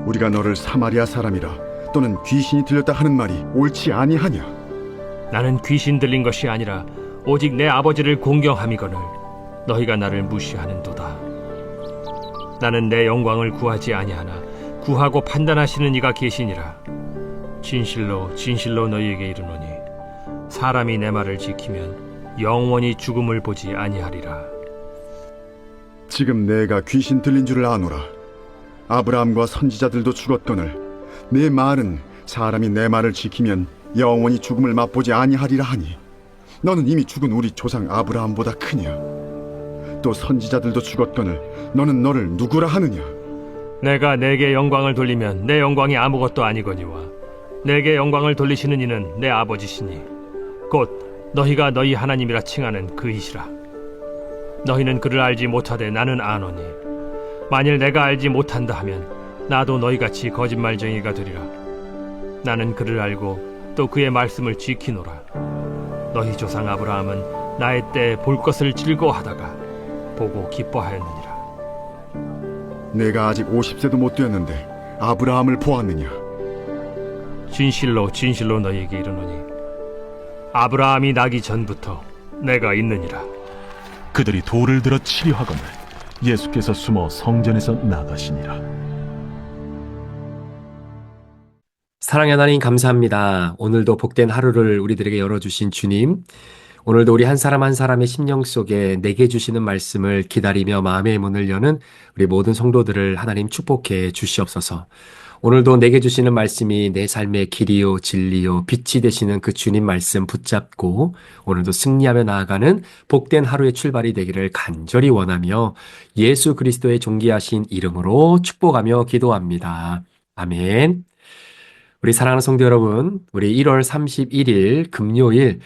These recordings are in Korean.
우리가 너를 사마리아 사람이라 또는 귀신이 들렸다 하는 말이 옳지 아니하냐? 나는 귀신 들린 것이 아니라 오직 내 아버지를 공경함이거늘 너희가 나를 무시하는도다. 나는 내 영광을 구하지 아니하나 구하고 판단하시는 이가 계시니라. 진실로 진실로 너희에게 이르노니 사람이 내 말을 지키면 영원히 죽음을 보지 아니하리라. 지금 내가 귀신 들린 줄을 아노라. 아브라함과 선지자들도 죽었거늘 내 말은 사람이 내 말을 지키면 영원히 죽음을 맛보지 아니하리라 하니 너는 이미 죽은 우리 조상 아브라함보다 크냐? 또 선지자들도 죽었거늘 너는 너를 누구라 하느냐? 내가 내게 영광을 돌리면 내 영광이 아무것도 아니거니와 내게 영광을 돌리시는 이는 내 아버지시니 곧 너희가 너희 하나님이라 칭하는 그이시라. 너희는 그를 알지 못하되 나는 아노니 만일 내가 알지 못한다 하면 나도 너희같이 거짓말쟁이가 되리라. 나는 그를 알고 또 그의 말씀을 지키노라. 너희 조상 아브라함은 나의 때에 볼 것을 즐거워하다가 보고 기뻐하였느니라. 내가 아직 50세도 못 되었는데 아브라함을 보았느냐? 진실로 진실로 너희에게 이르노니 아브라함이 나기 전부터 내가 있느니라. 그들이 돌을 들어 치려 하거늘 예수께서 숨어 성전에서 나가시니라. 사랑의 하나님 감사합니다. 오늘도 복된 하루를 우리들에게 열어주신 주님, 오늘도 우리 한 사람 한 사람의 심령 속에 내게 주시는 말씀을 기다리며 마음의 문을 여는 우리 모든 성도들을 하나님 축복해 주시옵소서. 오늘도 내게 주시는 말씀이 내 삶의 길이요 진리요 빛이 되시는 그 주님 말씀 붙잡고 오늘도 승리하며 나아가는 복된 하루의 출발이 되기를 간절히 원하며 예수 그리스도의 존귀하신 이름으로 축복하며 기도합니다. 아멘. 우리 사랑하는 성도 여러분, 우리 1월 31일 금요일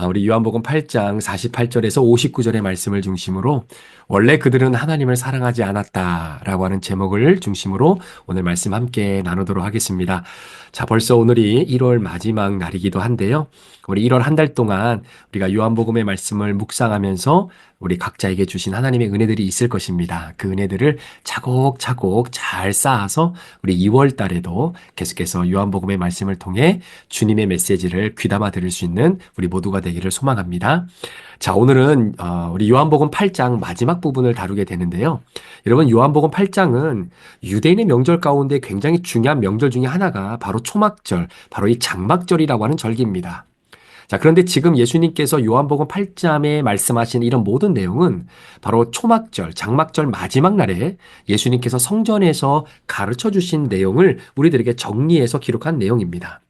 우리 요한복음 8장 48절에서 59절의 말씀을 중심으로 원래 그들은 하나님을 사랑하지 않았다라고 하는 제목을 중심으로 오늘 말씀 함께 나누도록 하겠습니다. 자, 벌써 오늘이 1월 마지막 날이기도 한데요. 우리 1월 한 달 동안 우리가 요한복음의 말씀을 묵상하면서 우리 각자에게 주신 하나님의 은혜들이 있을 것입니다. 그 은혜들을 차곡차곡 잘 쌓아서 우리 2월 달에도 계속해서 요한복음의 말씀을 통해 주님의 메시지를 귀담아 들을 수 있는 우리 모두가 되기를 소망합니다. 자, 오늘은 우리 요한복음 8장 마지막 부분을 다루게 되는데요. 여러분, 요한복음 8장은 유대인의 명절 가운데 굉장히 중요한 명절 중에 하나가 바로 초막절, 바로 이 장막절이라고 하는 절기입니다. 자, 그런데 지금 예수님께서 요한복음 8장에 말씀하신 이런 모든 내용은 바로 초막절, 장막절 마지막 날에 예수님께서 성전에서 가르쳐 주신 내용을 우리들에게 정리해서 기록한 내용입니다.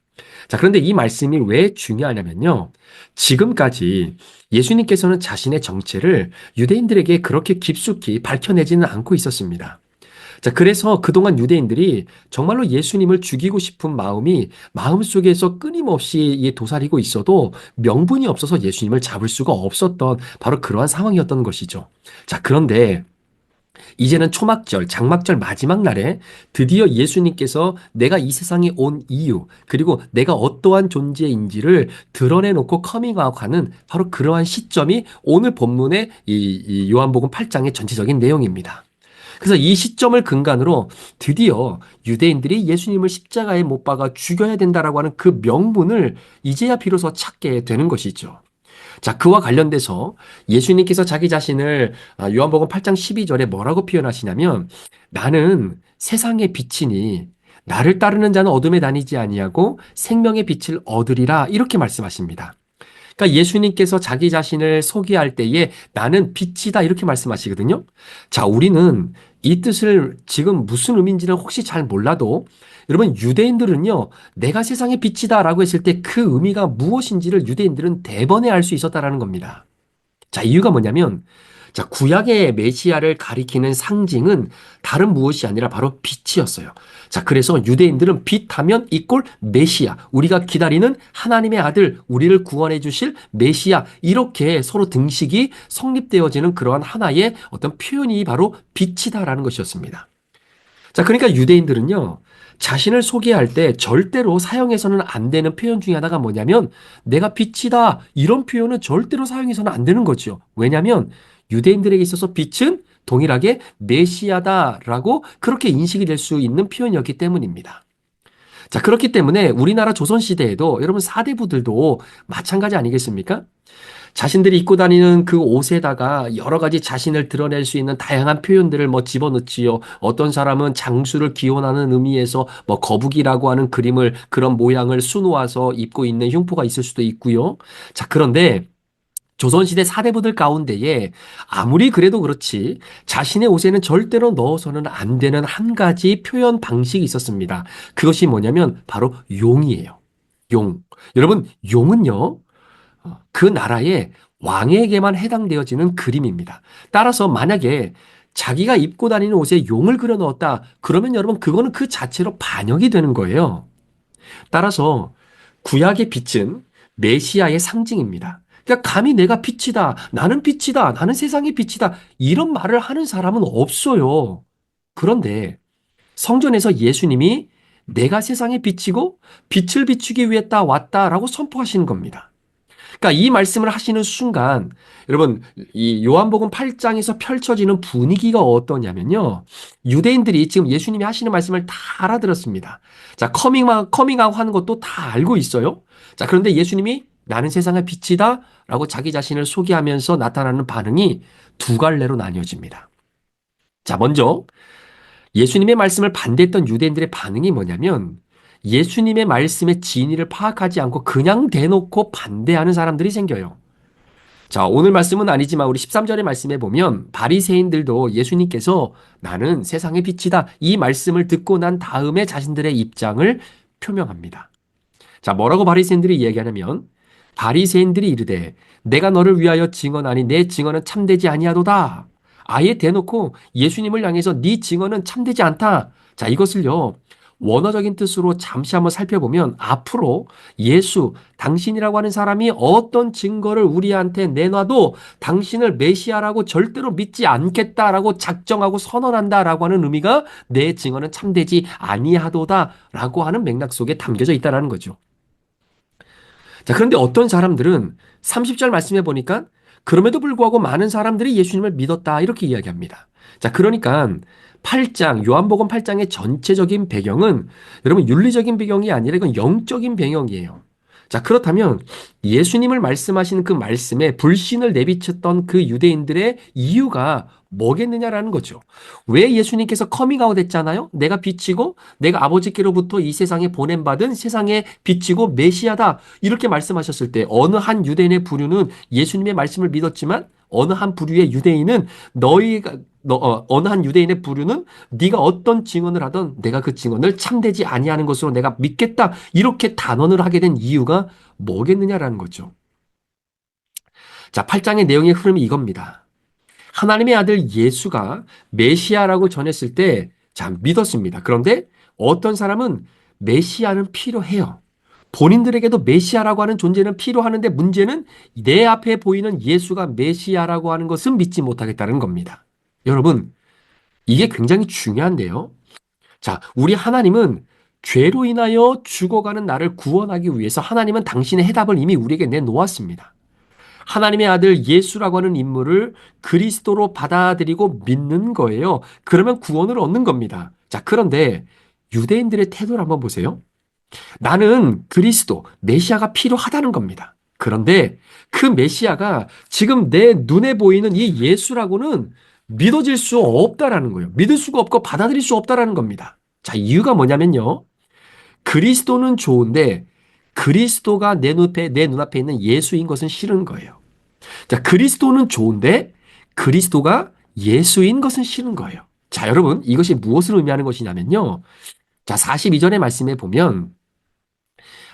자, 그런데 이 말씀이 왜 중요하냐면요. 지금까지 예수님께서는 자신의 정체를 유대인들에게 그렇게 깊숙이 밝혀내지는 않고 있었습니다. 자, 그래서 그동안 유대인들이 정말로 예수님을 죽이고 싶은 마음이 마음속에서 끊임없이 도사리고 있어도 명분이 없어서 예수님을 잡을 수가 없었던 바로 그러한 상황이었던 것이죠. 자, 그런데 이제는 초막절, 장막절 마지막 날에 드디어 예수님께서 내가 이 세상에 온 이유, 그리고 내가 어떠한 존재인지를 드러내놓고 커밍아웃하는 바로 그러한 시점이 오늘 본문의 이 요한복음 8장의 전체적인 내용입니다. 그래서 이 시점을 근간으로 드디어 유대인들이 예수님을 십자가에 못 박아 죽여야 된다라고 하는 그 명분을 이제야 비로소 찾게 되는 것이죠. 자, 그와 관련돼서 예수님께서 자기 자신을 요한복음 8장 12절에 뭐라고 표현하시냐면 나는 세상의 빛이니 나를 따르는 자는 어둠에 다니지 아니하고 생명의 빛을 얻으리라 이렇게 말씀하십니다. 그러니까 예수님께서 자기 자신을 소개할 때에 나는 빛이다 이렇게 말씀하시거든요. 자, 우리는 이 뜻을 지금 무슨 의미인지는 혹시 잘 몰라도 여러분 유대인들은요. 내가 세상의 빛이다 라고 했을 때 그 의미가 무엇인지를 유대인들은 대번에 알 수 있었다라는 겁니다. 자, 이유가 뭐냐면 자, 구약의 메시아를 가리키는 상징은 다른 무엇이 아니라 바로 빛이었어요. 자, 그래서 유대인들은 빛하면 이꼴 메시아, 우리가 기다리는 하나님의 아들, 우리를 구원해 주실 메시아, 이렇게 서로 등식이 성립되어지는 그러한 하나의 어떤 표현이 바로 빛이다라는 것이었습니다. 자, 그러니까 유대인들은요, 자신을 소개할 때 절대로 사용해서는 안 되는 표현 중에 하나가 뭐냐면 내가 빛이다, 이런 표현은 절대로 사용해서는 안 되는 거죠. 왜냐하면 유대인들에게 있어서 빛은 동일하게 메시아다라고 그렇게 인식이 될 수 있는 표현이었기 때문입니다. 자, 그렇기 때문에 우리나라 조선시대에도 여러분 사대부들도 마찬가지 아니겠습니까? 자신들이 입고 다니는 그 옷에다가 여러 가지 자신을 드러낼 수 있는 다양한 표현들을 뭐 집어넣지요. 어떤 사람은 장수를 기원하는 의미에서 뭐 거북이라고 하는 그림을, 그런 모양을 수놓아서 입고 있는 흉포가 있을 수도 있고요. 자, 그런데 조선시대 사대부들 가운데에 아무리 그래도 그렇지 자신의 옷에는 절대로 넣어서는 안 되는 한 가지 표현 방식이 있었습니다. 그것이 뭐냐면 바로 용이에요. 용. 여러분, 용은요, 그 나라의 왕에게만 해당되어지는 그림입니다. 따라서 만약에 자기가 입고 다니는 옷에 용을 그려 넣었다. 그러면 여러분, 그거는 그 자체로 반역이 되는 거예요. 따라서 구약의 빛은 메시아의 상징입니다. 그러니까 감히 내가 빛이다, 나는 빛이다, 나는 세상의 빛이다, 이런 말을 하는 사람은 없어요. 그런데 성전에서 예수님이 내가 세상의 빛이고 빛을 비추기 위해 왔다라고 선포하시는 겁니다. 그러니까 이 말씀을 하시는 순간 여러분, 이 요한복음 8장에서 펼쳐지는 분위기가 어떠냐면요. 유대인들이 지금 예수님이 하시는 말씀을 다 알아들었습니다. 자, 커밍아웃 하는 것도 다 알고 있어요. 자, 그런데 예수님이 나는 세상의 빛이다 라고 자기 자신을 소개하면서 나타나는 반응이 두 갈래로 나뉘어집니다. 자, 먼저 예수님의 말씀을 반대했던 유대인들의 반응이 뭐냐면 예수님의 말씀의 진위를 파악하지 않고 그냥 대놓고 반대하는 사람들이 생겨요. 자, 오늘 말씀은 아니지만 우리 13절의 말씀에 보면 바리새인들도 예수님께서 나는 세상의 빛이다 이 말씀을 듣고 난 다음에 자신들의 입장을 표명합니다. 자, 뭐라고 바리새인들이 이야기하냐면 바리새인들이 이르되 내가 너를 위하여 증언하니 내 증언은 참되지 아니하도다. 아예 대놓고 예수님을 향해서 네 증언은 참되지 않다. 자, 이것을요. 원어적인 뜻으로 잠시 한번 살펴보면 앞으로 예수, 당신이라고 하는 사람이 어떤 증거를 우리한테 내놔도 당신을 메시아라고 절대로 믿지 않겠다라고 작정하고 선언한다라고 하는 의미가 내 증언은 참되지 아니하도다라고 하는 맥락 속에 담겨져 있다라는 거죠. 자, 그런데 어떤 사람들은 30절 말씀해 보니까 그럼에도 불구하고 많은 사람들이 예수님을 믿었다 이렇게 이야기합니다. 자, 그러니까 8장, 요한복음 8장의 전체적인 배경은 여러분 윤리적인 배경이 아니라 이건 영적인 배경이에요. 자, 그렇다면 예수님을 말씀하시는 그 말씀에 불신을 내비쳤던 그 유대인들의 이유가 뭐겠느냐라는 거죠. 왜 예수님께서 커밍아웃 했잖아요. 내가 빛이고 내가 아버지께로부터 이 세상에 보냄받은 세상의 빛이고 메시아다. 이렇게 말씀하셨을 때 어느 한 유대인의 부류는 예수님의 말씀을 믿었지만 어느 한 부류의 유대인은 어느 한 유대인의 부류는 네가 어떤 증언을 하든 내가 그 증언을 참되지 아니하는 것으로 내가 믿겠다. 이렇게 단언을 하게 된 이유가 뭐겠느냐라는 거죠. 자, 8장의 내용의 흐름이 이겁니다. 하나님의 아들 예수가 메시아라고 전했을 때, 자, 믿었습니다. 그런데 어떤 사람은 메시아는 필요해요. 본인들에게도 메시아라고 하는 존재는 필요하는데 문제는 내 앞에 보이는 예수가 메시아라고 하는 것은 믿지 못하겠다는 겁니다. 여러분, 이게 굉장히 중요한데요. 자, 우리 하나님은 죄로 인하여 죽어가는 나를 구원하기 위해서 하나님은 당신의 해답을 이미 우리에게 내놓았습니다. 하나님의 아들 예수라고 하는 인물을 그리스도로 받아들이고 믿는 거예요. 그러면 구원을 얻는 겁니다. 자, 그런데 유대인들의 태도를 한번 보세요. 나는 그리스도, 메시아가 필요하다는 겁니다. 그런데 그 메시아가 지금 내 눈에 보이는 이 예수라고는 믿어질 수 없다라는 거예요. 믿을 수가 없고 받아들일 수 없다라는 겁니다. 자, 이유가 뭐냐면요. 그리스도는 좋은데 그리스도가 내 눈앞에 있는 예수인 것은 싫은 거예요. 자, 그리스도는 좋은데 그리스도가 예수인 것은 싫은 거예요. 자, 여러분, 이것이 무엇을 의미하는 것이냐면요. 자, 42절의 말씀에 보면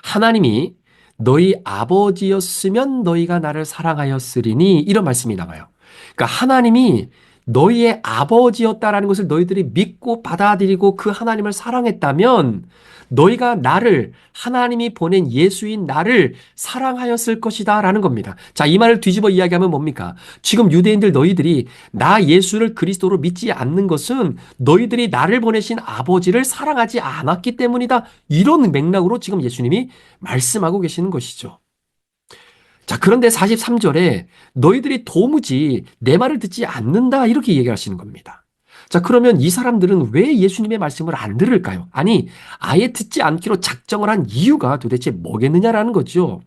하나님이 너희 아버지였으면 너희가 나를 사랑하였으리니 이런 말씀이 나와요. 그러니까 하나님이 너희의 아버지였다라는 것을 너희들이 믿고 받아들이고 그 하나님을 사랑했다면 너희가 나를, 하나님이 보낸 예수인 나를 사랑하였을 것이다 라는 겁니다. 자, 이 말을 뒤집어 이야기하면 뭡니까? 지금 유대인들 너희들이 나 예수를 그리스도로 믿지 않는 것은 너희들이 나를 보내신 아버지를 사랑하지 않았기 때문이다. 이런 맥락으로 지금 예수님이 말씀하고 계시는 것이죠. 자, 그런데 43절에 너희들이 도무지 내 말을 듣지 않는다 이렇게 얘기하시는 겁니다. 자, 그러면 이 사람들은 왜 예수님의 말씀을 안 들을까요? 아니, 아예 듣지 않기로 작정을 한 이유가 도대체 뭐겠느냐라는 거죠.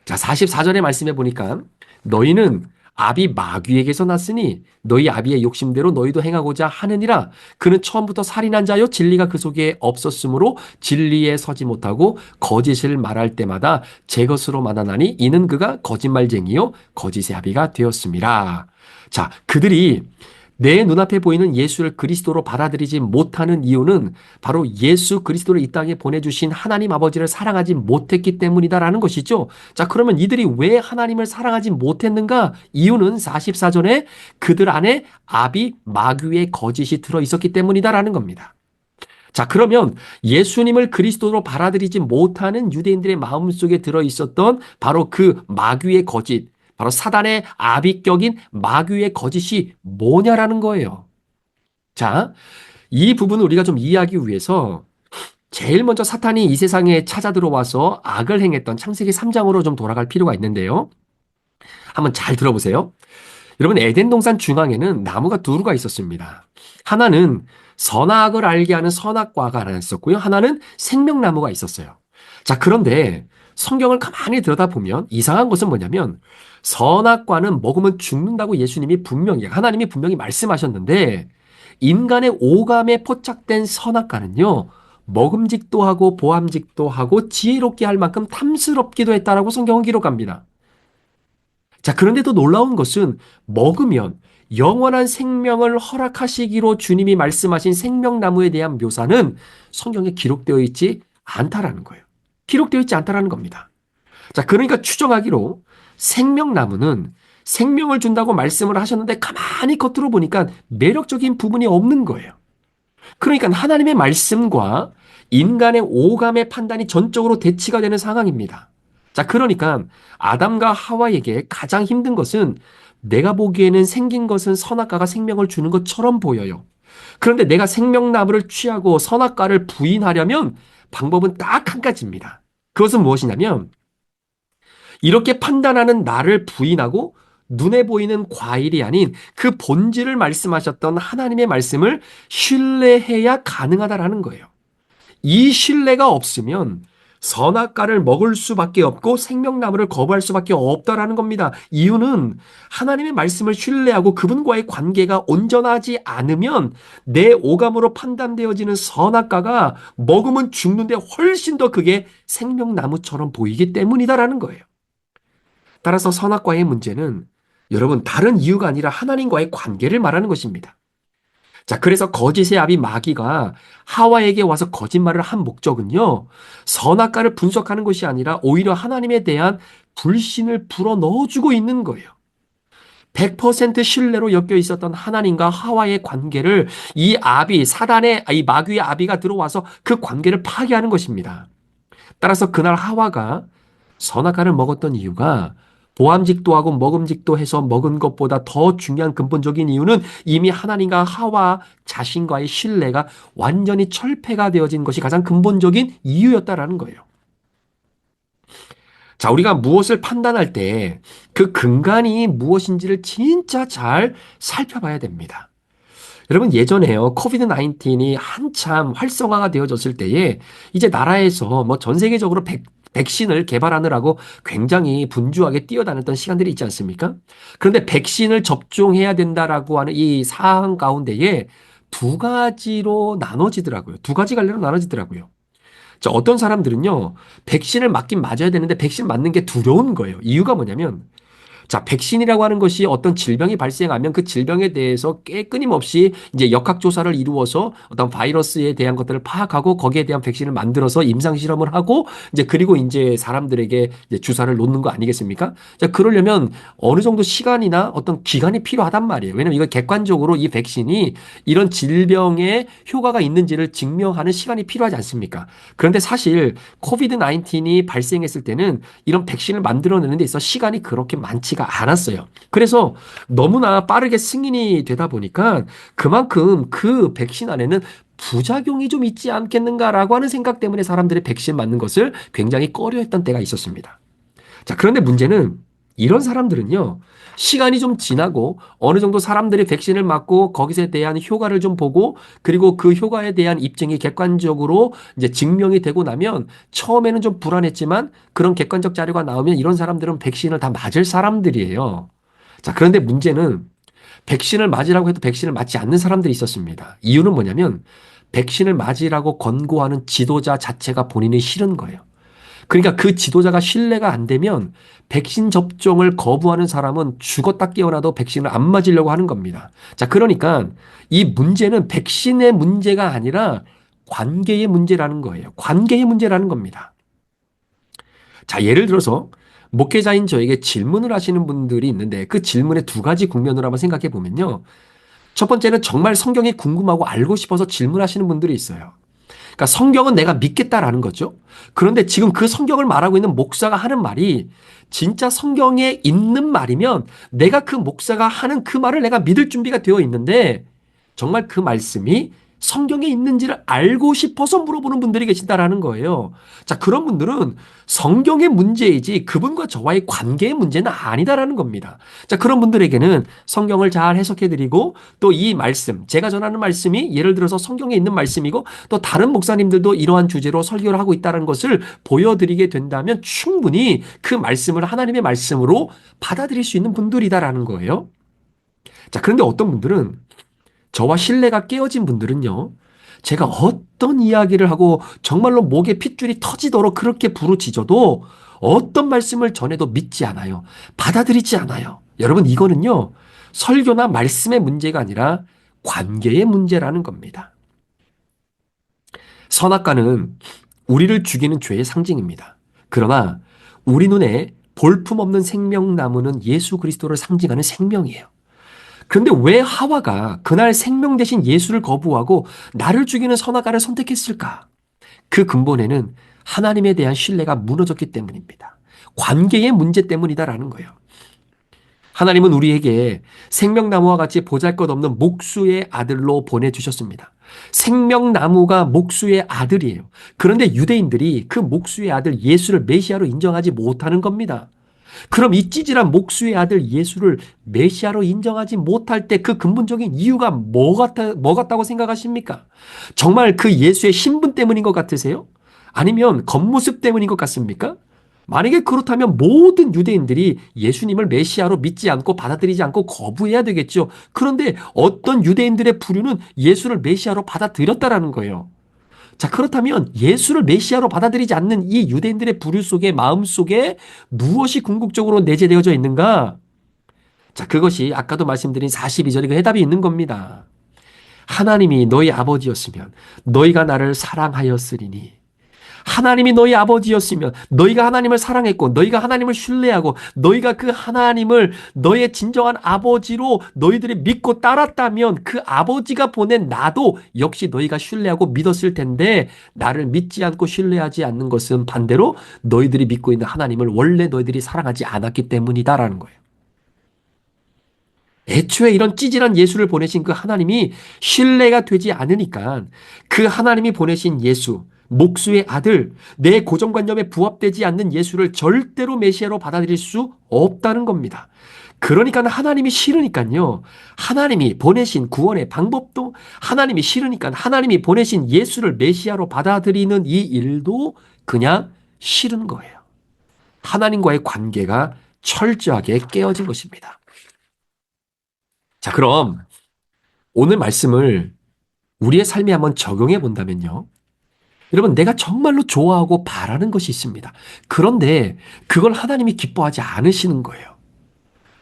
자, 44절의 말씀해 보니까 너희는 아비 마귀에게서 났으니 너희 아비의 욕심대로 너희도 행하고자 하느니라. 그는 처음부터 살인한 자요 진리가 그 속에 없었으므로 진리에 서지 못하고 거짓을 말할 때마다 제 것으로 만하나니 이는 그가 거짓말쟁이요 거짓의 아비가 되었습니다. 자, 그들이 내 눈앞에 보이는 예수를 그리스도로 받아들이지 못하는 이유는 바로 예수 그리스도를 이 땅에 보내주신 하나님 아버지를 사랑하지 못했기 때문이다라는 것이죠. 자, 그러면 이들이 왜 하나님을 사랑하지 못했는가? 이유는 44절에 그들 안에 아비 마귀의 거짓이 들어 있었기 때문이다라는 겁니다. 자, 그러면 예수님을 그리스도로 받아들이지 못하는 유대인들의 마음속에 들어 있었던 바로 그 마귀의 거짓, 바로 사단의 아비격인 마귀의 거짓이 뭐냐라는 거예요. 자, 이 부분을 우리가 좀 이해하기 위해서 제일 먼저 사탄이 이 세상에 찾아 들어와서 악을 행했던 창세기 3장으로 좀 돌아갈 필요가 있는데요. 한번 잘 들어보세요. 여러분, 에덴 동산 중앙에는 나무가 두 그루가 있었습니다. 하나는 선악을 알게 하는 선악과가 하나 있었고요. 하나는 생명나무가 있었어요. 자, 그런데 성경을 가만히 들여다보면 이상한 것은 뭐냐면 선악과는 먹으면 죽는다고 예수님이 분명히, 하나님이 분명히 말씀하셨는데 인간의 오감에 포착된 선악과는요, 먹음직도 하고 보암직도 하고 지혜롭게 할 만큼 탐스럽기도 했다라고 성경은 기록합니다. 자, 그런데 더 놀라운 것은 먹으면 영원한 생명을 허락하시기로 주님이 말씀하신 생명나무에 대한 묘사는 성경에 기록되어 있지 않다라는 거예요. 기록되어 있지 않다라는 겁니다. 자, 그러니까 추정하기로 생명나무는 생명을 준다고 말씀을 하셨는데 가만히 겉으로 보니까 매력적인 부분이 없는 거예요. 그러니까 하나님의 말씀과 인간의 오감의 판단이 전적으로 대치가 되는 상황입니다. 자, 그러니까 아담과 하와에게 가장 힘든 것은 내가 보기에는 생긴 것은 선악과가 생명을 주는 것처럼 보여요. 그런데 내가 생명나무를 취하고 선악과를 부인하려면 방법은 딱 한 가지입니다. 그것은 무엇이냐면 이렇게 판단하는 나를 부인하고 눈에 보이는 과일이 아닌 그 본질을 말씀하셨던 하나님의 말씀을 신뢰해야 가능하다라는 거예요. 이 신뢰가 없으면 선악과를 먹을 수밖에 없고 생명나무를 거부할 수밖에 없다라는 겁니다. 이유는 하나님의 말씀을 신뢰하고 그분과의 관계가 온전하지 않으면 내 오감으로 판단되어지는 선악과가 먹으면 죽는데 훨씬 더 그게 생명나무처럼 보이기 때문이다라는 거예요. 따라서 선악과의 문제는 여러분 다른 이유가 아니라 하나님과의 관계를 말하는 것입니다. 자, 그래서 거짓의 아비 마귀가 하와에게 와서 거짓말을 한 목적은요, 선악과를 분석하는 것이 아니라 오히려 하나님에 대한 불신을 불어 넣어주고 있는 거예요. 100% 신뢰로 엮여 있었던 하나님과 하와의 관계를 이 아비, 사단의, 이 마귀의 아비가 들어와서 그 관계를 파괴하는 것입니다. 따라서 그날 하와가 선악과를 먹었던 이유가 보암직도 하고 먹음직도 해서 먹은 것보다 더 중요한 근본적인 이유는 이미 하나님과 하와 자신과의 신뢰가 완전히 철폐가 되어진 것이 가장 근본적인 이유였다라는 거예요. 자, 우리가 무엇을 판단할 때 그 근간이 무엇인지를 진짜 잘 살펴봐야 됩니다. 여러분, 예전에요, 코비드 19이 한참 활성화가 되어졌을 때에 이제 나라에서 뭐 전 세계적으로 백신을 개발하느라고 굉장히 분주하게 뛰어다녔던 시간들이 있지 않습니까? 그런데 백신을 접종해야 된다라고 하는 이 사항 가운데에 두 가지로 나눠지더라고요. 두 가지 갈래로 나눠지더라고요. 자, 어떤 사람들은요, 백신을 맞긴 맞아야 되는데 백신 맞는 게 두려운 거예요. 이유가 뭐냐면, 자, 백신이라고 하는 것이 어떤 질병이 발생하면 그 질병에 대해서 끊임없이 이제 역학조사를 이루어서 어떤 바이러스에 대한 것들을 파악하고 거기에 대한 백신을 만들어서 임상실험을 하고 이제 그리고 이제 사람들에게 이제 주사를 놓는 거 아니겠습니까? 자, 그러려면 어느 정도 시간이나 어떤 기간이 필요하단 말이에요. 왜냐면 이거 객관적으로 이 백신이 이런 질병에 효과가 있는지를 증명하는 시간이 필요하지 않습니까? 그런데 사실 코비드 19이 발생했을 때는 이런 백신을 만들어내는 데 있어 시간이 그렇게 많지가 않았어요. 그래서 너무나 빠르게 승인이 되다 보니까 그만큼 그 백신 안에는 부작용이 좀 있지 않겠는가라고 하는 생각 때문에 사람들이 백신 맞는 것을 굉장히 꺼려했던 때가 있었습니다. 자, 그런데 문제는 이런 사람들은요, 시간이 좀 지나고 어느 정도 사람들이 백신을 맞고 거기에 대한 효과를 좀 보고 그리고 그 효과에 대한 입증이 객관적으로 이제 증명이 되고 나면 처음에는 좀 불안했지만 그런 객관적 자료가 나오면 이런 사람들은 백신을 다 맞을 사람들이에요. 자, 그런데 문제는 백신을 맞으라고 해도 백신을 맞지 않는 사람들이 있었습니다. 이유는 뭐냐면 백신을 맞으라고 권고하는 지도자 자체가 본인이 싫은 거예요. 그러니까 그 지도자가 신뢰가 안 되면 백신 접종을 거부하는 사람은 죽었다 깨어나도 백신을 안 맞으려고 하는 겁니다. 자, 그러니까 이 문제는 백신의 문제가 아니라 관계의 문제라는 거예요. 관계의 문제라는 겁니다. 자, 예를 들어서 목회자인 저에게 질문을 하시는 분들이 있는데 그 질문의 두 가지 국면으로 한번 생각해 보면요. 첫 번째는 정말 성경이 궁금하고 알고 싶어서 질문하시는 분들이 있어요. 그러니까 성경은 내가 믿겠다라는 거죠. 그런데 지금 그 성경을 말하고 있는 목사가 하는 말이 진짜 성경에 있는 말이면 내가 그 목사가 하는 그 말을 내가 믿을 준비가 되어 있는데 정말 그 말씀이 성경에 있는지를 알고 싶어서 물어보는 분들이 계신다라는 거예요. 자, 그런 분들은 성경의 문제이지 그분과 저와의 관계의 문제는 아니다라는 겁니다. 자, 그런 분들에게는 성경을 잘 해석해드리고 또 이 말씀, 제가 전하는 말씀이 예를 들어서 성경에 있는 말씀이고 또 다른 목사님들도 이러한 주제로 설교를 하고 있다는 것을 보여드리게 된다면 충분히 그 말씀을 하나님의 말씀으로 받아들일 수 있는 분들이다라는 거예요. 자, 그런데 어떤 분들은 저와 신뢰가 깨어진 분들은요, 제가 어떤 이야기를 하고 정말로 목에 핏줄이 터지도록 그렇게 부르짖어도 어떤 말씀을 전해도 믿지 않아요. 받아들이지 않아요. 여러분, 이거는요, 설교나 말씀의 문제가 아니라 관계의 문제라는 겁니다. 선악과는 우리를 죽이는 죄의 상징입니다. 그러나 우리 눈에 볼품없는 생명나무는 예수 그리스도를 상징하는 생명이에요. 그런데 왜 하와가 그날 생명 대신 예수를 거부하고 나를 죽이는 선악과를 선택했을까? 그 근본에는 하나님에 대한 신뢰가 무너졌기 때문입니다. 관계의 문제 때문이다라는 거예요. 하나님은 우리에게 생명나무와 같이 보잘것없는 목수의 아들로 보내주셨습니다. 생명나무가 목수의 아들이에요. 그런데 유대인들이 그 목수의 아들 예수를 메시아로 인정하지 못하는 겁니다. 그럼 이 찌질한 목수의 아들 예수를 메시아로 인정하지 못할 때 그 근본적인 이유가 뭐 같다고 생각하십니까? 정말 그 예수의 신분 때문인 것 같으세요? 아니면 겉모습 때문인 것 같습니까? 만약에 그렇다면 모든 유대인들이 예수님을 메시아로 믿지 않고 받아들이지 않고 거부해야 되겠죠. 그런데 어떤 유대인들의 부류는 예수를 메시아로 받아들였다라는 거예요. 자, 그렇다면 예수를 메시아로 받아들이지 않는 이 유대인들의 부류 속에 마음 속에 무엇이 궁극적으로 내재되어져 있는가? 자, 그것이 아까도 말씀드린 42절의 그 해답이 있는 겁니다. 하나님이 너희 아버지였으면 너희가 나를 사랑하였으리니 하나님이 너희 아버지였으면 너희가 하나님을 사랑했고 너희가 하나님을 신뢰하고 너희가 그 하나님을 너의 진정한 아버지로 너희들이 믿고 따랐다면 그 아버지가 보낸 나도 역시 너희가 신뢰하고 믿었을 텐데 나를 믿지 않고 신뢰하지 않는 것은 반대로 너희들이 믿고 있는 하나님을 원래 너희들이 사랑하지 않았기 때문이다라는 거예요. 애초에 이런 찌질한 예수를 보내신 그 하나님이 신뢰가 되지 않으니까 그 하나님이 보내신 예수 목수의 아들, 내 고정관념에 부합되지 않는 예수를 절대로 메시아로 받아들일 수 없다는 겁니다. 그러니까 하나님이 싫으니까요. 하나님이 보내신 구원의 방법도 하나님이 싫으니까 하나님이 보내신 예수를 메시아로 받아들이는 이 일도 그냥 싫은 거예요. 하나님과의 관계가 철저하게 깨어진 것입니다. 자, 그럼 오늘 말씀을 우리의 삶에 한번 적용해 본다면요. 여러분, 내가 정말로 좋아하고 바라는 것이 있습니다. 그런데 그걸 하나님이 기뻐하지 않으시는 거예요.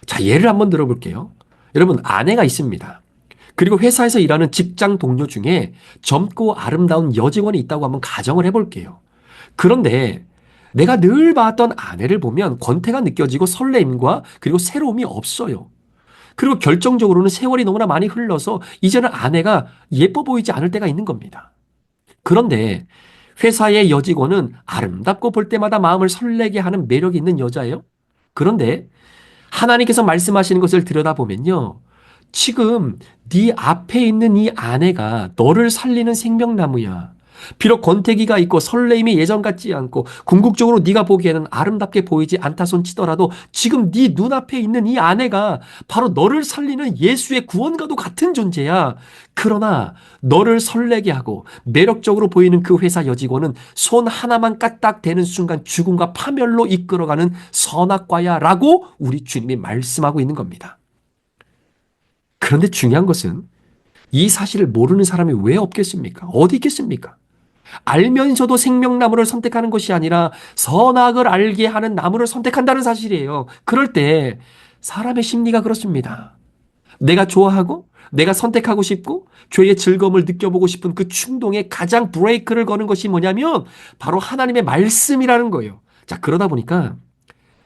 자, 예를 한번 들어볼게요. 여러분, 아내가 있습니다. 그리고 회사에서 일하는 직장 동료 중에 젊고 아름다운 여직원이 있다고 한번 가정을 해볼게요. 그런데 내가 늘 봤던 아내를 보면 권태가 느껴지고 설레임과 그리고 새로움이 없어요. 그리고 결정적으로는 세월이 너무나 많이 흘러서 이제는 아내가 예뻐 보이지 않을 때가 있는 겁니다. 그런데 회사의 여직원은 아름답고 볼 때마다 마음을 설레게 하는 매력이 있는 여자예요. 그런데 하나님께서 말씀하시는 것을 들여다보면요. 지금 네 앞에 있는 이 아내가 너를 살리는 생명나무야. 비록 권태기가 있고 설레임이 예전 같지 않고 궁극적으로 네가 보기에는 아름답게 보이지 않다 손치더라도 지금 네 눈앞에 있는 이 아내가 바로 너를 살리는 예수의 구원과도 같은 존재야. 그러나 너를 설레게 하고 매력적으로 보이는 그 회사 여직원은 손 하나만 까딱대는 순간 죽음과 파멸로 이끌어가는 선악과야 라고 우리 주님이 말씀하고 있는 겁니다. 그런데 중요한 것은 이 사실을 모르는 사람이 왜 없겠습니까? 어디 있겠습니까? 알면서도 생명나무를 선택하는 것이 아니라 선악을 알게 하는 나무를 선택한다는 사실이에요. 그럴 때 사람의 심리가 그렇습니다. 내가 좋아하고 내가 선택하고 싶고 죄의 즐거움을 느껴보고 싶은 그 충동에 가장 브레이크를 거는 것이 뭐냐면 바로 하나님의 말씀이라는 거예요. 자, 그러다 보니까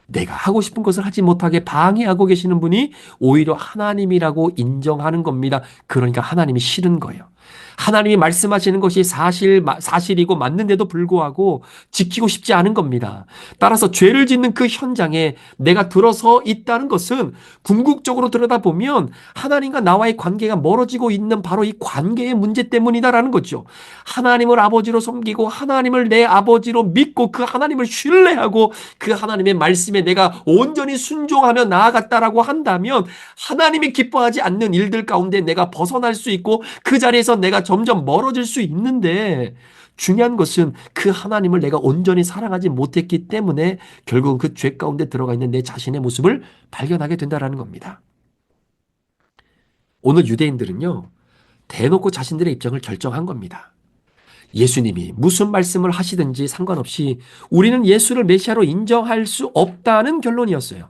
내가 하고 싶은 것을 하지 못하게 방해하고 계시는 분이 오히려 하나님이라고 인정하는 겁니다. 그러니까 하나님이 싫은 거예요. 하나님이 말씀하시는 것이 사실이고 맞는데도 불구하고 지키고 싶지 않은 겁니다. 따라서 죄를 짓는 그 현장에 내가 들어서 있다는 것은 궁극적으로 들여다보면 하나님과 나와의 관계가 멀어지고 있는 바로 이 관계의 문제 때문이다라는 거죠. 하나님을 아버지로 섬기고 하나님을 내 아버지로 믿고 그 하나님을 신뢰하고 그 하나님의 말씀에 내가 온전히 순종하며 나아갔다라고 한다면 하나님이 기뻐하지 않는 일들 가운데 내가 벗어날 수 있고 그 자리에서 내가 점점 멀어질 수 있는데 중요한 것은 그 하나님을 내가 온전히 사랑하지 못했기 때문에 결국 그 죄 가운데 들어가 있는 내 자신의 모습을 발견하게 된다는 겁니다. 오늘 유대인들은요, 대놓고 자신들의 입장을 결정한 겁니다. 예수님이 무슨 말씀을 하시든지 상관없이 우리는 예수를 메시아로 인정할 수 없다는 결론이었어요.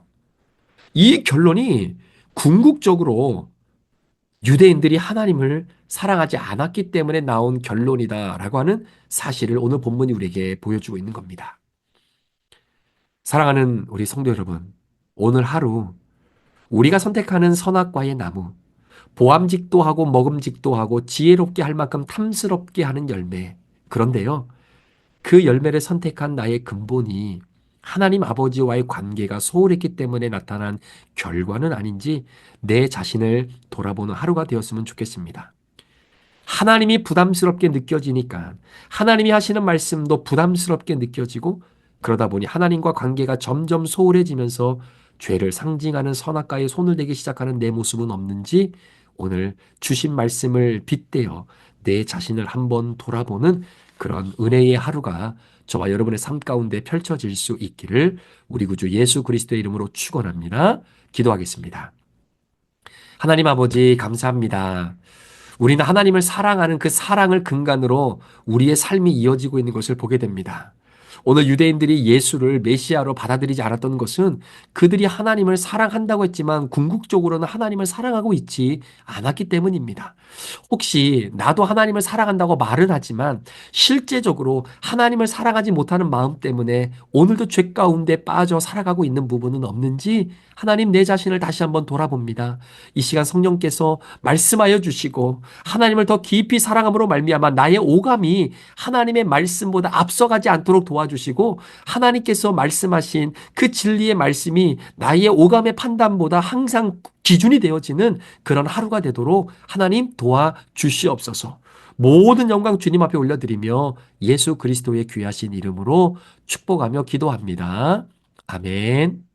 이 결론이 궁극적으로 유대인들이 하나님을 사랑하지 않았기 때문에 나온 결론이다라고 하는 사실을 오늘 본문이 우리에게 보여주고 있는 겁니다. 사랑하는 우리 성도 여러분, 오늘 하루 우리가 선택하는 선악과의 나무, 보암직도 하고 먹음직도 하고 지혜롭게 할 만큼 탐스럽게 하는 열매. 그런데요, 그 열매를 선택한 나의 근본이 하나님 아버지와의 관계가 소홀했기 때문에 나타난 결과는 아닌지 내 자신을 돌아보는 하루가 되었으면 좋겠습니다. 하나님이 부담스럽게 느껴지니까 하나님이 하시는 말씀도 부담스럽게 느껴지고 그러다 보니 하나님과 관계가 점점 소홀해지면서 죄를 상징하는 선악과에 손을 대기 시작하는 내 모습은 없는지 오늘 주신 말씀을 빗대어 내 자신을 한번 돌아보는 그런 은혜의 하루가 저와 여러분의 삶 가운데 펼쳐질 수 있기를 우리 구주 예수 그리스도의 이름으로 축원합니다. 기도하겠습니다. 하나님 아버지 감사합니다. 우리는 하나님을 사랑하는 그 사랑을 근간으로 우리의 삶이 이어지고 있는 것을 보게 됩니다. 오늘 유대인들이 예수를 메시아로 받아들이지 않았던 것은 그들이 하나님을 사랑한다고 했지만 궁극적으로는 하나님을 사랑하고 있지 않았기 때문입니다. 혹시 나도 하나님을 사랑한다고 말은 하지만 실제적으로 하나님을 사랑하지 못하는 마음 때문에 오늘도 죄 가운데 빠져 살아가고 있는 부분은 없는지 하나님 내 자신을 다시 한번 돌아봅니다. 이 시간 성령께서 말씀하여 주시고 하나님을 더 깊이 사랑함으로 말미암아 나의 오감이 하나님의 말씀보다 앞서가지 않도록 도와주시고 하나님께서 말씀하신 그 진리의 말씀이 나의 오감의 판단보다 항상 기준이 되어지는 그런 하루가 되도록 하나님 도와주시옵소서. 모든 영광 주님 앞에 올려드리며 예수 그리스도의 귀하신 이름으로 축복하며 기도합니다. 아멘.